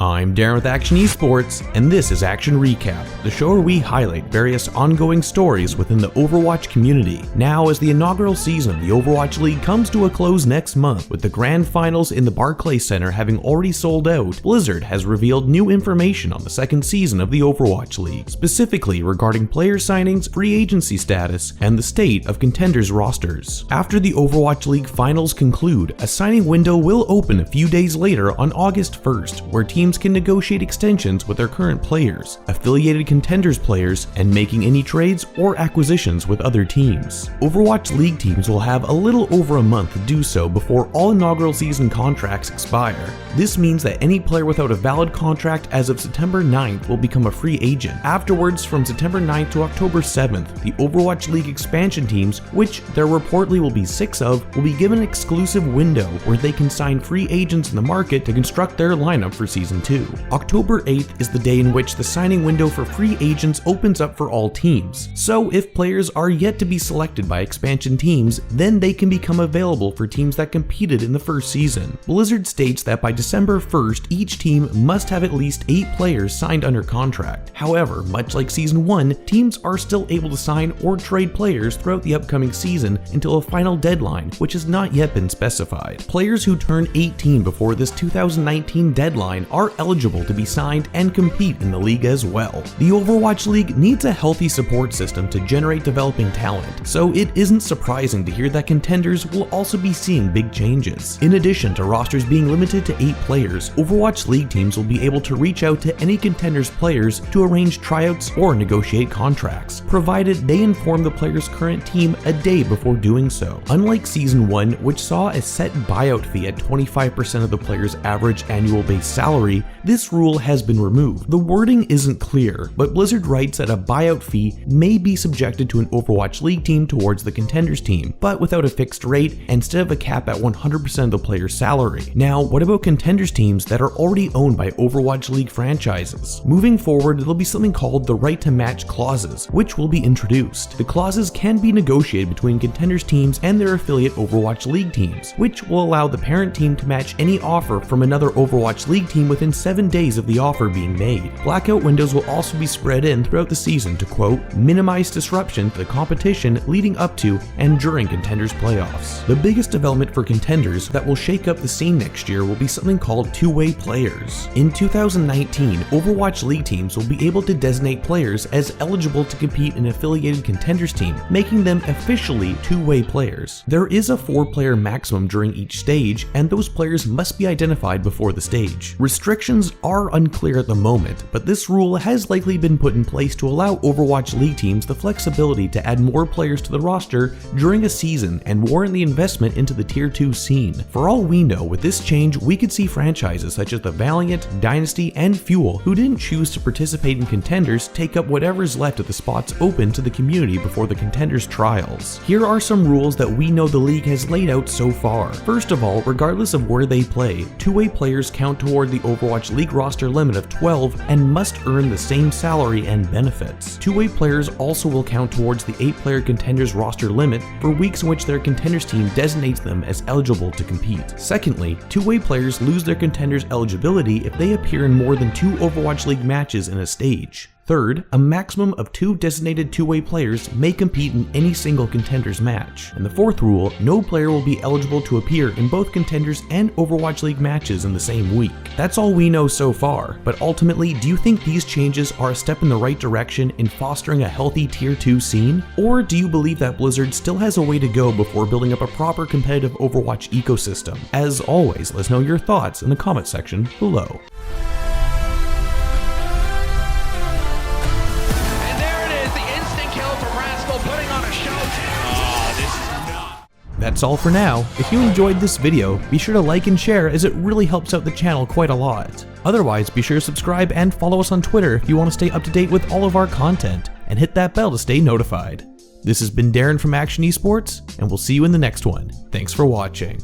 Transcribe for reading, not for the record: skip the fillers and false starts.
I'm Darren with Akshon Esports, and this is Action Recap, the show where we highlight various ongoing stories within the Overwatch community. Now, as the inaugural season of the Overwatch League comes to a close next month, with the grand finals in the Barclays Center having already sold out, Blizzard has revealed new information on the second season of the Overwatch League, specifically regarding player signings, free agency status, and the state of Contenders rosters. After the Overwatch League finals conclude, a signing window will open a few days later on August 1st, where teams can negotiate extensions with their current players, affiliated Contenders players, and making any trades or acquisitions with other teams. Overwatch League teams will have a little over a month to do so before all inaugural season contracts expire. This means that any player without a valid contract as of September 9th will become a free agent. Afterwards, from September 9th to October 7th, the Overwatch League expansion teams, which there reportedly will be 6 of, will be given an exclusive window where they can sign free agents in the market to construct their lineup for Season 2. October 8th is the day in which the signing window for free agents opens up for all teams. So if players are yet to be selected by expansion teams, then they can become available for teams that competed in the first season. Blizzard states that by December 1st, each team must have at least 8 players signed under contract. However, much like Season 1, teams are still able to sign or trade players throughout the upcoming season until a final deadline, which has not yet been specified. Players who turn 18 before this 2019 deadline are eligible to be signed and compete in the league as well. The Overwatch League needs a healthy support system to generate developing talent, so it isn't surprising to hear that Contenders will also be seeing big changes. In addition to rosters being limited to 8 players, Overwatch League teams will be able to reach out to any Contenders players to arrange tryouts or negotiate contracts, provided they inform the player's current team a day before doing so. Unlike Season 1, which saw a set buyout fee at 25% of the player's average annual base salary, this rule has been removed. The wording isn't clear, but Blizzard writes that a buyout fee may be subjected to an Overwatch League team towards the Contenders team, but without a fixed rate instead of a cap at 100% of the player's salary. Now, what about Contenders teams that are already owned by Overwatch League franchises? Moving forward, there'll be something called the right to match clauses, which will be introduced. The clauses can be negotiated between Contenders teams and their affiliate Overwatch League teams, which will allow the parent team to match any offer from another Overwatch League team within 7 days of the offer being made. Blackout windows will also be spread in throughout the season to, quote, minimize disruption to the competition leading up to and during Contenders playoffs. The biggest development for Contenders that will shake up the scene next year will be something called two-way players. In 2019, Overwatch League teams will be able to designate players as eligible to compete in an affiliated Contenders team, making them officially two-way players. There is a 4-player maximum during each stage, and those players must be identified before the stage. Restrictions are unclear at the moment, but this rule has likely been put in place to allow Overwatch League teams the flexibility to add more players to the roster during a season and warrant the investment into the Tier 2 scene. For all we know, with this change, we could see franchises such as the Valiant, Dynasty, and Fuel, who didn't choose to participate in Contenders, take up whatever is left of the spots open to the community before the Contenders trials. Here are some rules that we know the league has laid out so far. First of all, regardless of where they play, two-way players count toward the Overwatch League roster limit of 12 and must earn the same salary and benefits. Two-way players also will count towards the 8-player Contenders roster limit for weeks in which their Contenders team designates them as eligible to compete. Secondly, two-way players lose their Contenders eligibility if they appear in more than 2 Overwatch League matches in a stage. Third, a maximum of 2 designated two-way players may compete in any single Contenders match. And the fourth rule, no player will be eligible to appear in both Contenders and Overwatch League matches in the same week. That's all we know so far, but ultimately, do you think these changes are a step in the right direction in fostering a healthy Tier 2 scene? Or do you believe that Blizzard still has a way to go before building up a proper competitive Overwatch ecosystem? As always, let us know your thoughts in the comment section below. That's all for now. If you enjoyed this video, be sure to like and share as it really helps out the channel quite a lot. Otherwise, be sure to subscribe and follow us on Twitter if you want to stay up to date with all of our content, and hit that bell to stay notified. This has been Darren from Akshon Esports, and we'll see you in the next one. Thanks for watching.